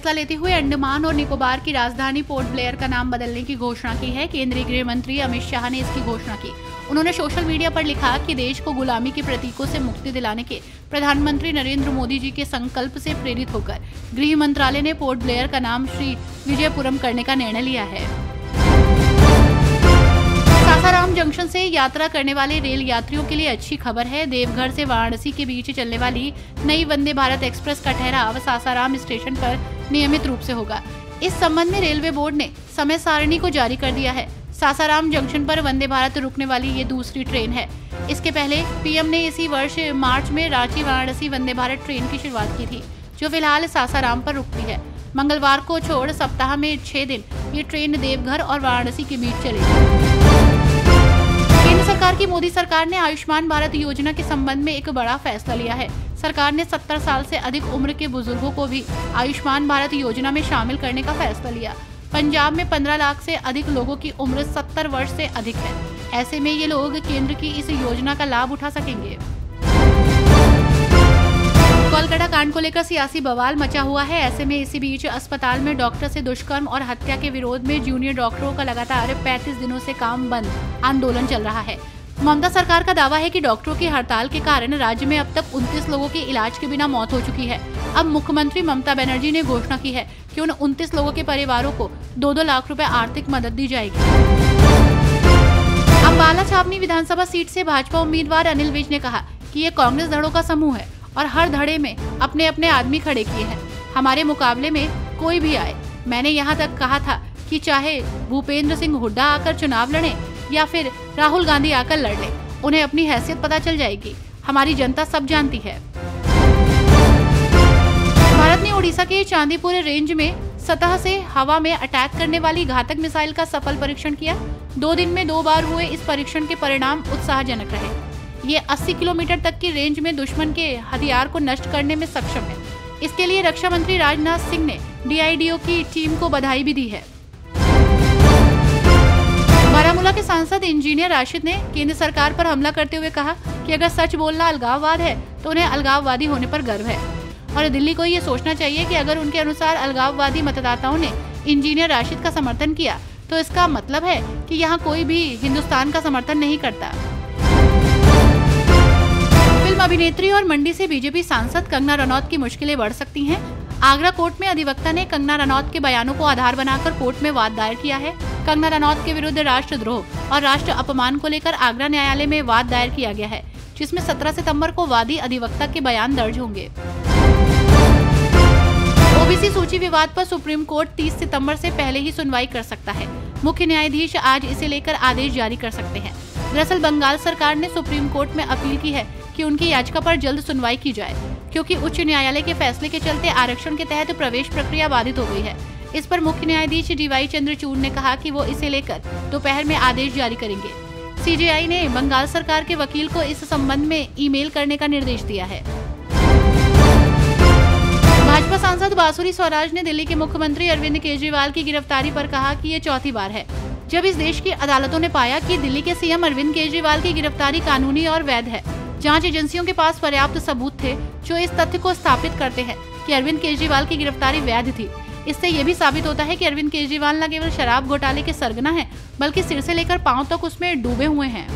फैसला लेते हुए अंडमान और निकोबार की राजधानी पोर्ट ब्लेयर का नाम बदलने की घोषणा की है। केंद्रीय गृह मंत्री अमित शाह ने इसकी घोषणा की। उन्होंने सोशल मीडिया पर लिखा कि देश को गुलामी के प्रतीकों से मुक्ति दिलाने के प्रधानमंत्री नरेंद्र मोदी जी के संकल्प से प्रेरित होकर गृह मंत्रालय ने पोर्ट ब्लेयर का नाम श्री विजयपुरम करने का निर्णय लिया है। सासाराम जंक्शन से यात्रा करने वाले रेल यात्रियों के लिए अच्छी खबर है। देवघर से वाराणसी के बीच चलने वाली नई वंदे भारत एक्सप्रेस का ठहराव सासाराम स्टेशन पर नियमित रूप से होगा। इस संबंध में रेलवे बोर्ड ने समय सारणी को जारी कर दिया है। सासाराम जंक्शन पर वंदे भारत रुकने वाली ये दूसरी ट्रेन है। इसके पहले पीएम ने इसी वर्ष मार्च में रांची वाराणसी वंदे भारत ट्रेन की शुरुआत की थी, जो फिलहाल सासाराम पर रुकती है। मंगलवार को छोड़ सप्ताह में 6 दिन ये ट्रेन देवघर और वाराणसी के बीच चलेगी। केंद्र सरकार की मोदी सरकार ने आयुष्मान भारत योजना के संबंध में एक बड़ा फैसला लिया है। सरकार ने 70 साल से अधिक उम्र के बुजुर्गों को भी आयुष्मान भारत योजना में शामिल करने का फैसला लिया। पंजाब में 15 लाख से अधिक लोगों की उम्र 70 वर्ष से अधिक है। ऐसे में ये लोग केंद्र की इस योजना का लाभ उठा सकेंगे। कोलकाता कांड को लेकर सियासी बवाल मचा हुआ है। ऐसे में इसी बीच अस्पताल में डॉक्टर से दुष्कर्म और हत्या के विरोध में जूनियर डॉक्टरों का लगातार 35 दिनों से काम बंद आंदोलन चल रहा है। ममता सरकार का दावा है कि डॉक्टरों की हड़ताल के कारण राज्य में अब तक 29 लोगों की इलाज के बिना मौत हो चुकी है। अब मुख्यमंत्री ममता बनर्जी ने घोषणा की है कि उन 29 लोगों के परिवारों को 2-2 लाख रुपए आर्थिक मदद दी जाएगी। अम्बाला छावनी विधानसभा सीट से भाजपा उम्मीदवार अनिल विज ने कहा कि ये कांग्रेस धड़ों का समूह है और हर धड़े में अपने अपने आदमी खड़े किए हैं। हमारे मुकाबले में कोई भी आए। मैंने यहाँ तक कहा था कि चाहे भूपेंद्र सिंह हुड्डा आकर चुनाव लड़े या फिर राहुल गांधी आकर लड़ ले, उन्हें अपनी हैसियत पता चल जाएगी। हमारी जनता सब जानती है। भारत ने ओडिशा के चांदीपुर रेंज में सतह से हवा में अटैक करने वाली घातक मिसाइल का सफल परीक्षण किया। 2 दिन में 2 बार हुए इस परीक्षण के परिणाम उत्साहजनक रहे। ये 80 किलोमीटर तक की रेंज में दुश्मन के हथियार को नष्ट करने में सक्षम है। इसके लिए रक्षा मंत्री राजनाथ सिंह ने DIDO की टीम को बधाई भी दी है। बारामूला के सांसद इंजीनियर राशिद ने केंद्र सरकार पर हमला करते हुए कहा कि अगर सच बोलना अलगाववाद है तो उन्हें अलगाववादी होने पर गर्व है और दिल्ली को ये सोचना चाहिए कि अगर उनके अनुसार अलगाववादी मतदाताओं ने इंजीनियर राशिद का समर्थन किया तो इसका मतलब है कि यहाँ कोई भी हिंदुस्तान का समर्थन नहीं करता। फिल्म अभिनेत्री और मंडी से बीजेपी सांसद कंगना रनौत की मुश्किलें बढ़ सकती हैं। आगरा कोर्ट में अधिवक्ता ने कंगना रनौत के बयानों को आधार बनाकर कोर्ट में वाद दायर किया है। कंगना रनौत के विरुद्ध राष्ट्रद्रोह और राष्ट्र अपमान को लेकर आगरा न्यायालय में वाद दायर किया गया है, जिसमें 17 सितंबर को वादी अधिवक्ता के बयान दर्ज होंगे। ओबीसी सूची विवाद पर सुप्रीम कोर्ट 30 सितंबर से पहले ही सुनवाई कर सकता है। मुख्य न्यायाधीश आज इसे लेकर आदेश जारी कर सकते हैं। दरअसल बंगाल सरकार ने सुप्रीम कोर्ट में अपील की है कि उनकी याचिका पर जल्द सुनवाई की जाए, क्योंकि उच्च न्यायालय के फैसले के चलते आरक्षण के तहत प्रवेश प्रक्रिया बाधित हो गई है। इस पर मुख्य न्यायाधीश DY चंद्रचूड़ ने कहा कि वो इसे लेकर दोपहर में आदेश जारी करेंगे। CJI ने बंगाल सरकार के वकील को इस संबंध में ईमेल करने का निर्देश दिया है। भाजपा सांसद बांसुरी स्वराज ने दिल्ली के मुख्यमंत्री अरविंद केजरीवाल की गिरफ्तारी पर कहा कि ये चौथी बार है जब इस देश की अदालतों ने पाया कि दिल्ली के CM अरविंद केजरीवाल की गिरफ्तारी कानूनी और वैध है। जांच एजेंसियों के पास पर्याप्त सबूत थे जो इस तथ्य को स्थापित करते हैं कि अरविंद केजरीवाल की गिरफ्तारी वैध थी। इससे ये भी साबित होता है कि अरविंद केजरीवाल न केवल शराब घोटाले के सरगना हैं, बल्कि सिर से लेकर पांव तक उसमें डूबे हुए हैं।